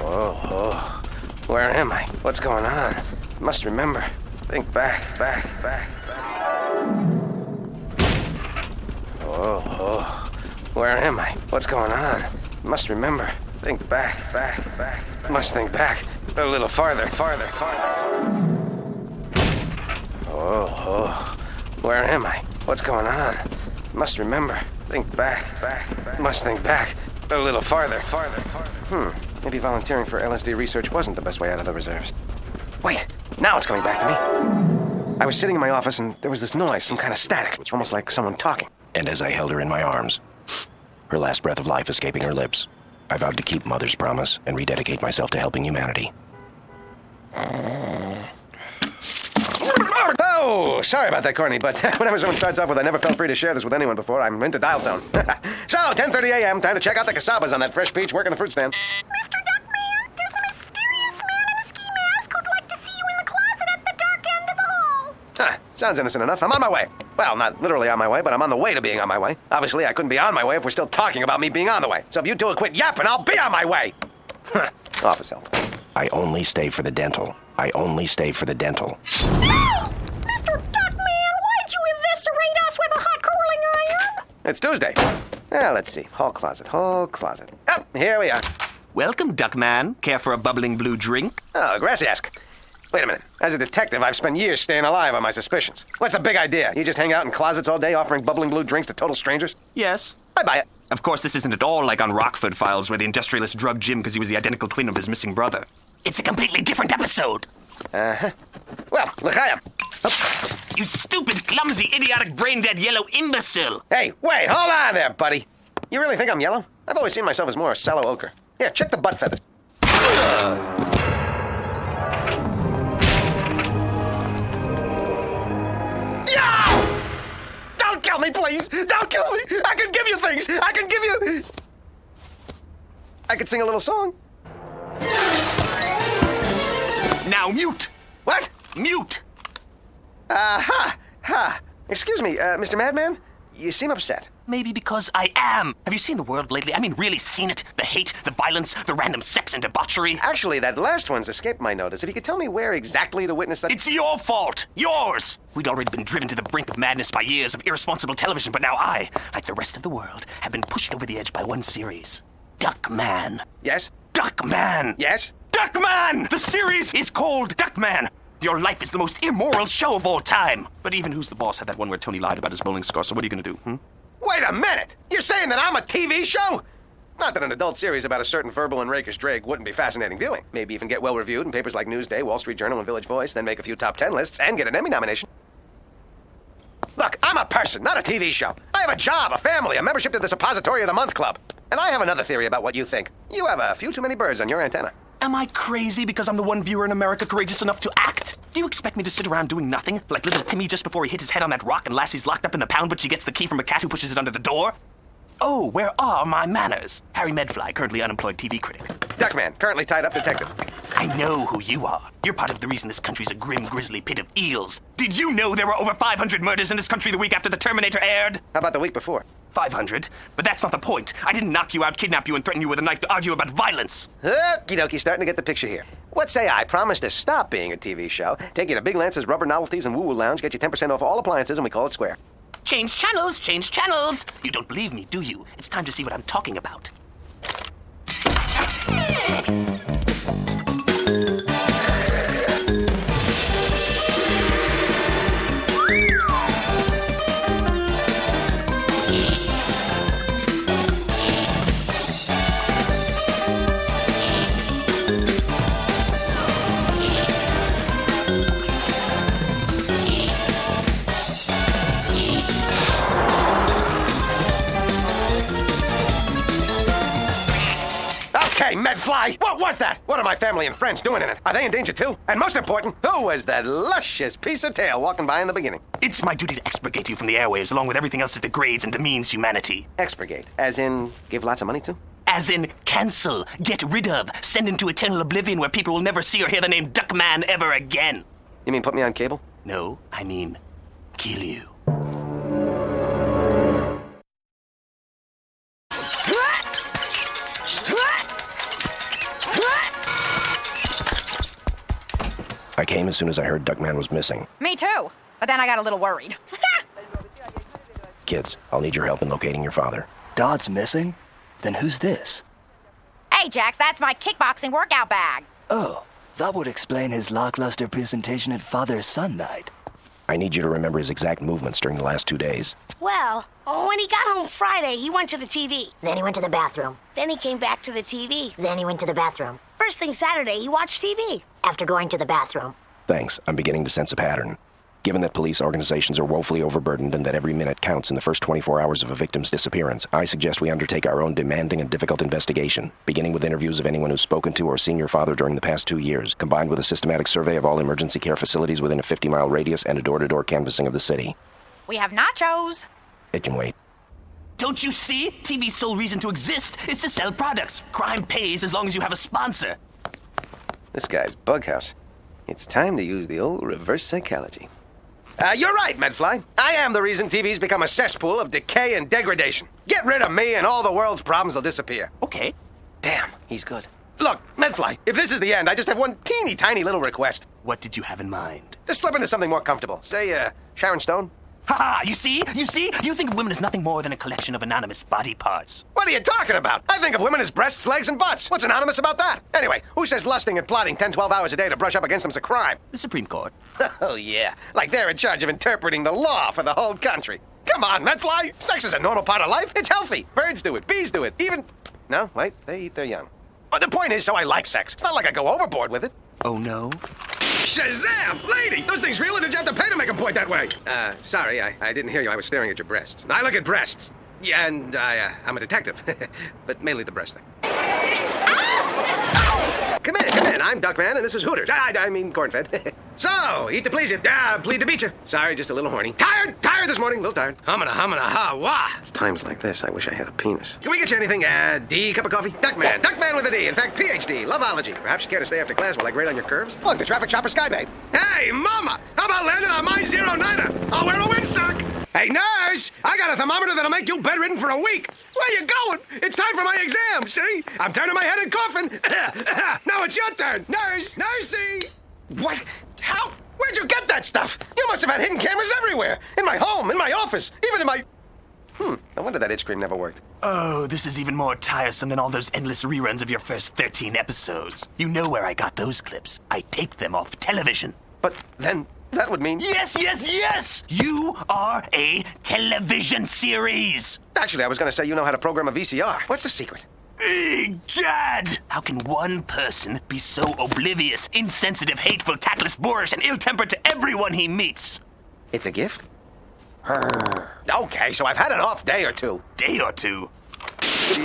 Oh. Where am I? What's going on? Must remember. Think back. Oh. Where am I? What's going on? Must remember. Think back. Must think back. A little farther. Oh. Where am I? What's going on? Must remember. Think back. Must think back. A little farther. Maybe volunteering for LSD research wasn't the best way out of the reserves. Wait, now it's coming back to me. I was sitting in my office and there was this noise, some kind of static. It's almost like someone talking. And as I held her in my arms, her last breath of life escaping her lips, I vowed to keep Mother's promise and rededicate myself to helping humanity. Oh, sorry about that, Courtney, but whenever someone starts off with "I never felt free to share this with anyone before," I'm into dial tone. So, 10:30 a.m., time to check out the casabas on that fresh peach working the fruit stand. Mr. Duckman, there's a mysterious man in a ski mask who'd like to see you in the closet at the dark end of the hall. Sounds innocent enough. I'm on my way. Well, not literally on my way, but I'm on the way to being on my way. Obviously, I couldn't be on my way if we're still talking about me being on the way. So if you two will quit yapping, I'll be on my way. Office help. I only stay for the dental. No! Mr. Duckman, why'd you eviscerate us with a hot curling iron? It's Tuesday. Let's see. Hall closet. Oh, here we are. Welcome, Duckman. Care for a bubbling blue drink? Oh, gracias. Wait a minute. As a detective, I've spent years staying alive on my suspicions. What's the big idea? You just hang out in closets all day offering bubbling blue drinks to total strangers? Yes. I buy it. Of course, this isn't at all like on Rockford Files, where the industrialist drugged Jim because he was the identical twin of his missing brother. It's a completely different episode. Well, l'chaim. You stupid, clumsy, idiotic, brain-dead, yellow imbecile. Hey, wait, hold on there, buddy. You really think I'm yellow? I've always seen myself as more a sallow ochre. Here, check the butt feathers. No! Don't kill me, please! Don't kill me! I can give you things! I could sing a little song. Now mute! What? Mute! Excuse me, Mr. Madman? You seem upset. Maybe because I am. Have you seen the world lately? I mean, really seen it? The hate, the violence, the random sex and debauchery. Actually, that last one's escaped my notice. If you could tell me where exactly to witness that... It's your fault! Yours! We'd already been driven to the brink of madness by years of irresponsible television, but now I, like the rest of the world, have been pushed over the edge by one series. Duckman. Yes? Duckman! Yes? Duckman! The series is called Duckman! Your life is the most immoral show of all time. But even Who's the Boss had that one where Tony lied about his bowling score, so what are you gonna do, Wait a minute! You're saying that I'm a TV show? Not that an adult series about a certain verbal and rakish Drake wouldn't be fascinating viewing. Maybe even get well-reviewed in papers like Newsday, Wall Street Journal, and Village Voice, then make a few top 10 lists and get an Emmy nomination. Look, I'm a person, not a TV show. I have a job, a family, a membership to the Suppository of the Month Club. And I have another theory about what you think. You have a few too many birds on your antenna. Am I crazy because I'm the one viewer in America courageous enough to act? Do you expect me to sit around doing nothing, like little Timmy just before he hit his head on that rock and Lassie's locked up in the pound but she gets the key from a cat who pushes it under the door? Oh, where are my manners? Harry Medfly, currently unemployed TV critic. Duckman, currently tied up detective. I know who you are. You're part of the reason this country's a grim, grisly pit of eels. Did you know there were over 500 murders in this country the week after the Terminator aired? How about the week before? 500? But that's not the point. I didn't knock you out, kidnap you, and threaten you with a knife to argue about violence. Okie dokie, starting to get the picture here. What say I promise to stop being a TV show, take you to Big Lance's Rubber Novelties and Woo Woo Lounge, get you 10% off all appliances, and we call it square. Change channels, change channels. You don't believe me, do you? It's time to see what I'm talking about. Hey, Medfly! What was that? What are my family and friends doing in it? Are they in danger too? And most important, who was that luscious piece of tail walking by in the beginning? It's my duty to expurgate you from the airwaves along with everything else that degrades and demeans humanity. Expurgate? As in, give lots of money to? As in, cancel, get rid of, send into eternal oblivion where people will never see or hear the name Duckman ever again. You mean put me on cable? No, I mean, kill you. I came as soon as I heard Duckman was missing. Me too. But then I got a little worried. Kids, I'll need your help in locating your father. Dot's missing? Then who's this? Hey, Jax, that's my kickboxing workout bag. Oh, that would explain his lackluster presentation at Father-Son Night. I need you to remember his exact movements during the last 2 days. Well, when he got home Friday, he went to the TV. Then he went to the bathroom. Then he came back to the TV. Then he went to the bathroom. First thing Saturday, he watched TV. After going to the bathroom. Thanks, I'm beginning to sense a pattern. Given that police organizations are woefully overburdened and that every minute counts in the first 24 hours of a victim's disappearance, I suggest we undertake our own demanding and difficult investigation, beginning with interviews of anyone who's spoken to or seen your father during the past 2 years, combined with a systematic survey of all emergency care facilities within a 50-mile radius and a door-to-door canvassing of the city. We have nachos. It can wait. Don't you see? TV's sole reason to exist is to sell products. Crime pays as long as you have a sponsor. This guy's bughouse. It's time to use the old reverse psychology. You're right, Medfly. I am the reason TV's become a cesspool of decay and degradation. Get rid of me and all the world's problems will disappear. Okay. Damn, he's good. Look, Medfly, if this is the end, I just have one teeny tiny little request. What did you have in mind? Just slip into something more comfortable. Say, Sharon Stone? Ha! You see? You see? You think of women as nothing more than a collection of anonymous body parts. What are you talking about? I think of women as breasts, legs, and butts. What's anonymous about that? Anyway, who says lusting and plotting 10, 12 hours a day to brush up against them's a crime? The Supreme Court. Oh, yeah. Like they're in charge of interpreting the law for the whole country. Come on, Medfly. Sex is a normal part of life. It's healthy. Birds do it. Bees do it. Even... No, wait. They eat their young. But the point is, so I like sex. It's not like I go overboard with it. Oh, no? Shazam! Lady! Those things real or did you have to pay to make them point that way? Sorry, I didn't hear you. I was staring at your breasts. I look at breasts. Yeah, and I'm a detective. But mainly the breast thing. Come in. I'm Duckman, and this is Hooters. I mean, corn-fed. So, eat to please you. Plead to beat you. Sorry, just a little horny. Tired this morning. A little tired. Humana, ha-wah. It's times like this I wish I had a penis. Can we get you anything? D, cup of coffee? Duckman with a D. In fact, PhD, loveology. Perhaps you care to stay after class while I grade on your curves? Look, the traffic chopper Skybabe. Hey, mama! How about landing on my 09er? I'll wear a windsock. Hey, nurse! I got a thermometer that'll make you bedridden for a week. Where you going? It's time for my exam, see? I'm turning my head and coughing. Now it's your turn. Nurse! Nursey! What? How? Where'd you get that stuff? You must have had hidden cameras everywhere. In my home, in my office, even in my... No wonder that itch cream never worked. Oh, this is even more tiresome than all those endless reruns of your first 13 episodes. You know where I got those clips. I taped them off television. But then that would mean... Yes! You are a television series! Actually, I was going to say you know how to program a VCR. What's the secret? Egad! How can one person be so oblivious, insensitive, hateful, tactless, boorish, and ill-tempered to everyone he meets? It's a gift? Okay, so I've had an off day or two. Day or two?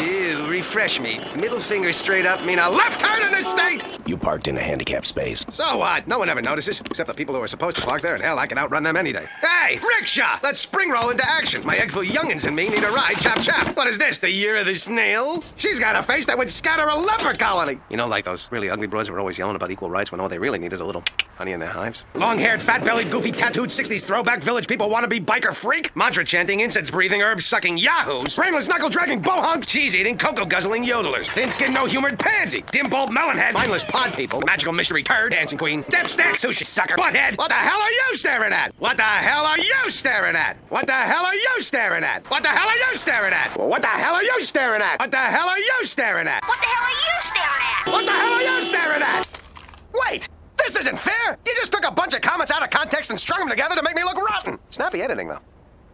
Ew, refresh me. Middle finger straight up mean a left turn in this state! You parked in a handicapped space. So what? No one ever notices, except the people who are supposed to park there, and hell, I can outrun them any day. Hey, rickshaw! Let's spring roll into action. My eggful youngins and me need a ride, chap. What is this, the year of the snail? She's got a face that would scatter a leper colony. You know, like those really ugly broads who are always yelling about equal rights when all they really need is a little honey in their hives. Long-haired, fat-bellied, goofy, tattooed, 60s throwback village people wannabe biker freak, mantra-chanting, incense-breathing, herb-sucking yahoos, brainless, knuckle-dragging, bohunk, cheese-eating, cocoa-guzzling yodelers, thin-skinned, no-humored pansy, dim-bulb melonhead, mindless pod people, magical mystery turd, dancing queen, dipstick, sushi sucker, butthead. What the hell are you staring at? What the hell are you staring at? What the hell are you staring at? What the hell are you staring at? What the hell are you staring at? What the hell are you staring at? What the hell are you staring at? What the hell are you staring at? Wait! This isn't fair! You just took a bunch of comments out of context and strung them together to make me look rotten! Snappy editing, though.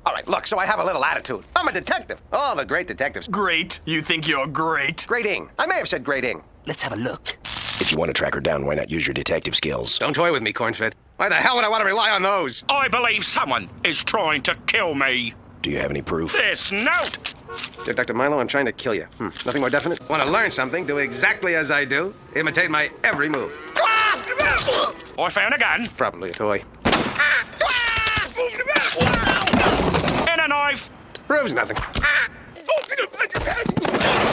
All right, look, so I have a little attitude. I'm a detective. All the great detectives. Great. You think you're great? Grading. I may have said grading. Let's have a look. If you want to track her down, why not use your detective skills? Don't toy with me, cornfed. Why the hell would I want to rely on those? I believe someone is trying to kill me. Do you have any proof? This note! Dear Dr. Milo, I'm trying to kill you. Nothing more definite? Want to learn something, do exactly as I do. Imitate my every move. I found a gun. Probably a toy. And a knife. Proves nothing.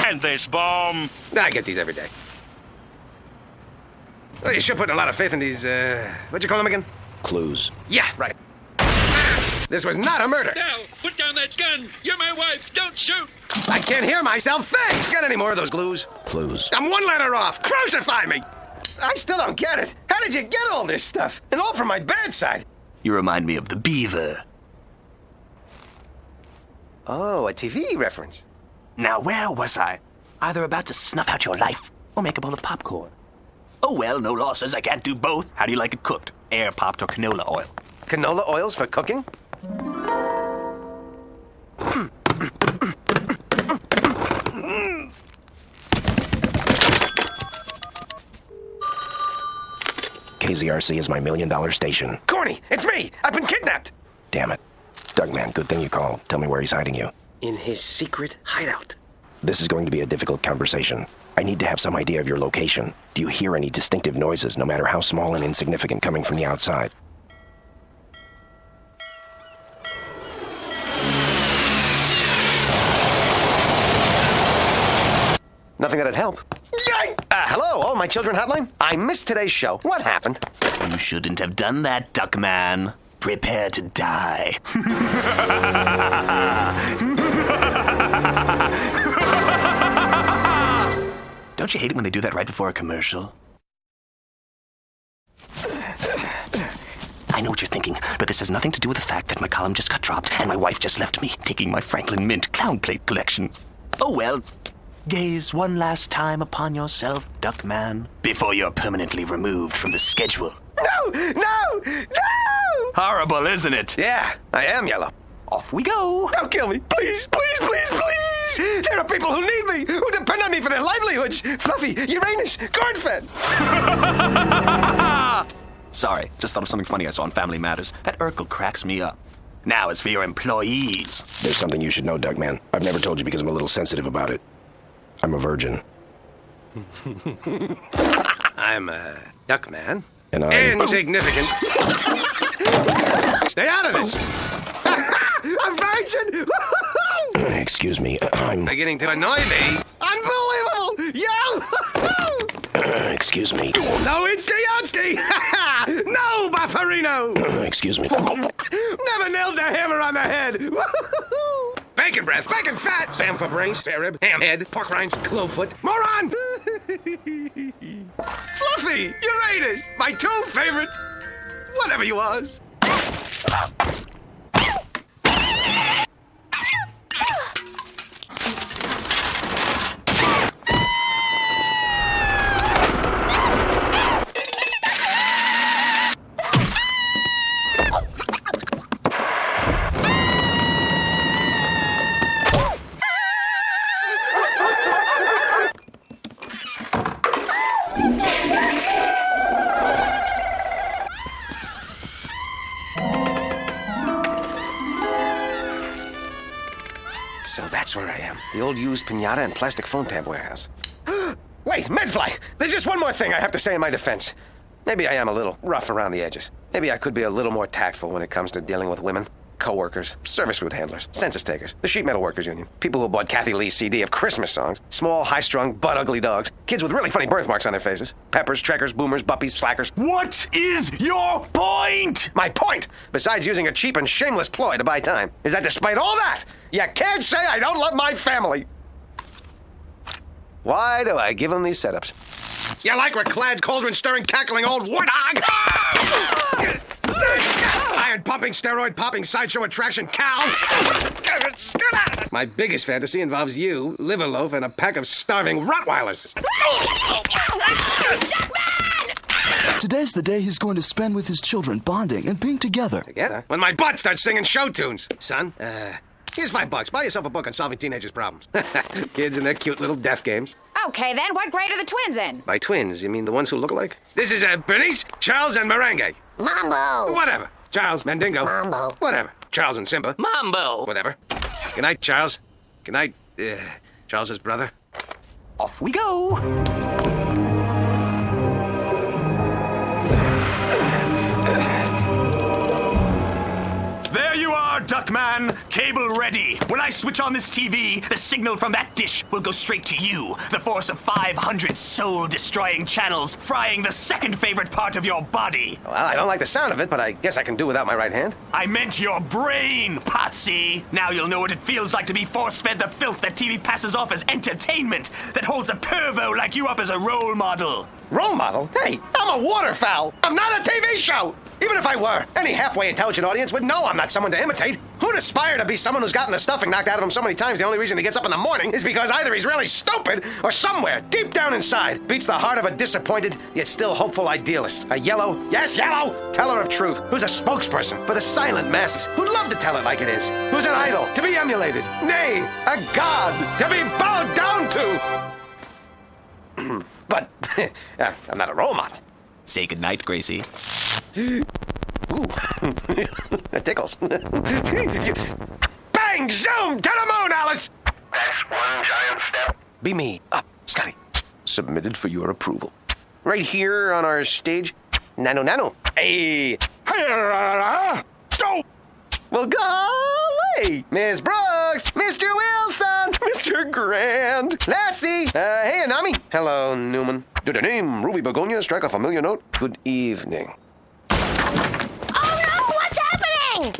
And this bomb. I get these every day. Well, you sure putting a lot of faith in these, what'd you call them again? Clues. Yeah, right. This was not a murder. Now, put down that gun! You're my wife! Don't shoot! I can't hear myself think! Got any more of those glues? Clues. I'm one letter off! Crucify me! I still don't get it. How did you get all this stuff? And all from my bad side. You remind me of the beaver. Oh, a TV reference. Now, where was I? Either about to snuff out your life or make a bowl of popcorn. Oh, well, no law says I can't do both. How do you like it cooked? Air popped or canola oil? Canola oils for cooking? KZRC is my $1 million station. Corny, it's me. I've been kidnapped. Damn it. Duckman, good thing you called. Tell me where he's hiding you. In his secret hideout. This is going to be a difficult conversation. I need to have some idea of your location. Do you hear any distinctive noises, no matter how small and insignificant, coming from the outside? Nothing that'd help. Hello, all my children hotline. I missed today's show. What happened? You shouldn't have done that, Duckman. Prepare to die. Don't you hate it when they do that right before a commercial? I know what you're thinking, but this has nothing to do with the fact that my column just got dropped and my wife just left me, taking my Franklin Mint clown plate collection. Oh well. Gaze one last time upon yourself, Duckman, before you're permanently removed from the schedule. No! No! No! Horrible, isn't it? Yeah, I am yellow. Off we go. Don't kill me. Please, please, please, please! There are people who need me, who depend on me for their livelihoods. Fluffy, Uranus, corn-fed. Sorry, just thought of something funny I saw on Family Matters. That Urkel cracks me up. Now as for your employees. There's something you should know, Duckman. I've never told you because I'm a little sensitive about it. I'm a virgin. I'm a Duckman. And I'm... Insignificant. Stay out of this. A virgin! Excuse me, I'm... Beginning to annoy me. Unbelievable! Yell! Excuse me. No Insty-Outsty! No Bufferino! Excuse me. Never nailed the hammer on the head! Bacon breath, bacon fat, Sam for brains, spare rib, ham head, pork rinds, clovefoot, moron! Fluffy, Uranus, my two favorite, whatever you was. So that's where I am. The old used piñata and plastic phone tab warehouse. Wait, Medfly! There's just one more thing I have to say in my defense. Maybe I am a little rough around the edges. Maybe I could be a little more tactful when it comes to dealing with women. Co-workers, service route handlers, census takers, the Sheet Metal Workers Union, people who bought Kathy Lee's CD of Christmas songs, small, high-strung, butt-ugly dogs, kids with really funny birthmarks on their faces, peppers, trekkers, boomers, buppies, slackers. What is your point? My point, besides using a cheap and shameless ploy to buy time, is that despite all that, you can't say I don't love my family. Why do I give them these setups? You like we're clad, cauldron-stirring, cackling old warthog? Iron-pumping, steroid-popping, sideshow attraction cow? My biggest fantasy involves you, Liverloaf, and a pack of starving Rottweilers. Today's the day he's going to spend with his children, bonding and being together. Together? When my butt starts singing show tunes. Son, here's $5. Buy yourself a book on solving teenagers' problems. Kids and their cute little death games. Okay, then, what grade are the twins in? By twins, you mean the ones who look alike? This is Bernice, Charles, and Merengue. Mambo. Whatever. Charles, Mandingo. Mambo. Whatever. Charles and Simba. Mambo. Whatever. Good night, Charles. Good night, Charles's brother. Off we go. There you are, Duckman. Cable ready. way! When I switch on this TV, the signal from that dish will go straight to you. The force of 500 soul-destroying channels, frying the second favorite part of your body. Well, I don't like the sound of it, but I guess I can do without my right hand. I meant your brain, Potsy. Now you'll know what it feels like to be force-fed the filth that TV passes off as entertainment, that holds a pervo like you up as a role model. Role model? Hey, I'm a waterfowl. I'm not a TV show. Even if I were, any halfway intelligent audience would know I'm not someone to imitate. Who'd aspire to be someone who's gotten the stuffing knocked out of him so many times the only reason he gets up in the morning is because either he's really stupid or somewhere, deep down inside, beats the heart of a disappointed yet still hopeful idealist. A yellow, yes, yellow, teller of truth, who's a spokesperson for the silent masses, who'd love to tell it like it is, who's an idol to be emulated, nay, a god to be bowed down to. But I'm not a role model. Say goodnight, Gracie. Ooh, that tickles. Bang! Zoom! To the moon, Alice! That's one giant step. Be me. Up, Scotty. Submitted for your approval. Right here on our stage. Nano. Hey! Go! Well, golly! Miss Brooks! Mr. Wilson! Mr. Grant! Lassie! Hey, Anami. Hello, Newman. Did the name Ruby Begonia strike a familiar note? Good evening. Oh no! What's happening?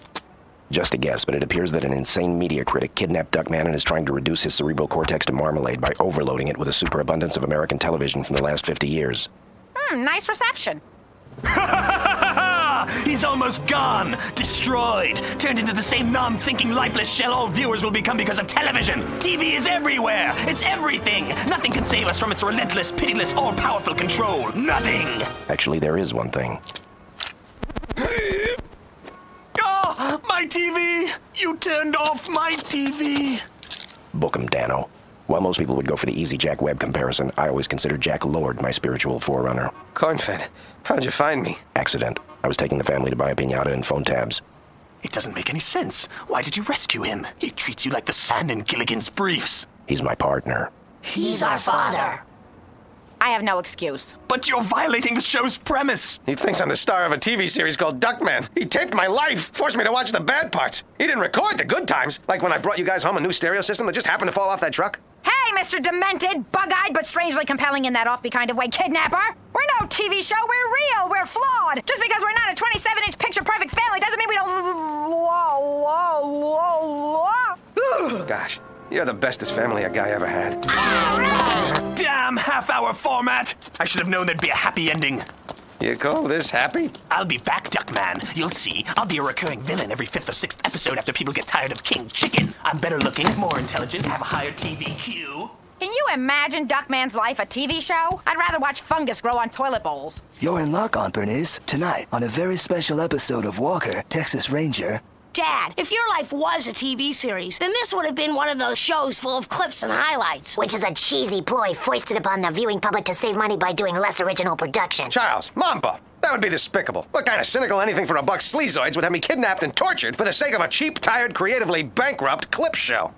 Just a guess, but it appears that an insane media critic kidnapped Duckman and is trying to reduce his cerebral cortex to marmalade by overloading it with a superabundance of American television from the last 50 years. Nice reception. He's almost gone, destroyed, turned into the same non-thinking, lifeless shell all viewers will become because of television. TV is everywhere. It's everything. Nothing can save us from its relentless, pitiless, all-powerful control. Nothing. Actually, there is one thing. Oh, my TV! You turned off my TV. Book 'em, Dano. While most people would go for the Easy Jack web comparison, I always consider Jack Lord my spiritual forerunner. Cornfed, how'd you find me? Accident. I was taking the family to buy a piñata and phone tabs. It doesn't make any sense. Why did you rescue him? He treats you like the sand in Gilligan's briefs. He's my partner. He's our father. I have no excuse. But you're violating the show's premise. He thinks I'm the star of a TV series called Duckman. He taped my life, forced me to watch the bad parts. He didn't record the good times, like when I brought you guys home a new stereo system that just happened to fall off that truck. Hey, Mr. Demented, bug-eyed but strangely compelling in that offbeat kind of way, kidnapper. We're no TV show, we're real, we're flawed. Just because we're not a 27-inch picture-perfect family doesn't mean we don't... Gosh, you're the bestest family a guy ever had. Damn half-hour format! I should have known there'd be a happy ending. You call this happy? I'll be back, Duckman. You'll see. I'll be a recurring villain every 5th or 6th episode after people get tired of King Chicken. I'm better looking, more intelligent, have a higher TVQ. Can you imagine Duckman's life a TV show? I'd rather watch fungus grow on toilet bowls. You're in luck, Aunt Bernice. Tonight, on a very special episode of Walker, Texas Ranger. Dad, if your life was a TV series, then this would have been one of those shows full of clips and highlights. Which is a cheesy ploy foisted upon the viewing public to save money by doing less original production. Charles, Mamba, that would be despicable. What kind of cynical anything for a buck sleazoids would have me kidnapped and tortured for the sake of a cheap, tired, creatively bankrupt clip show?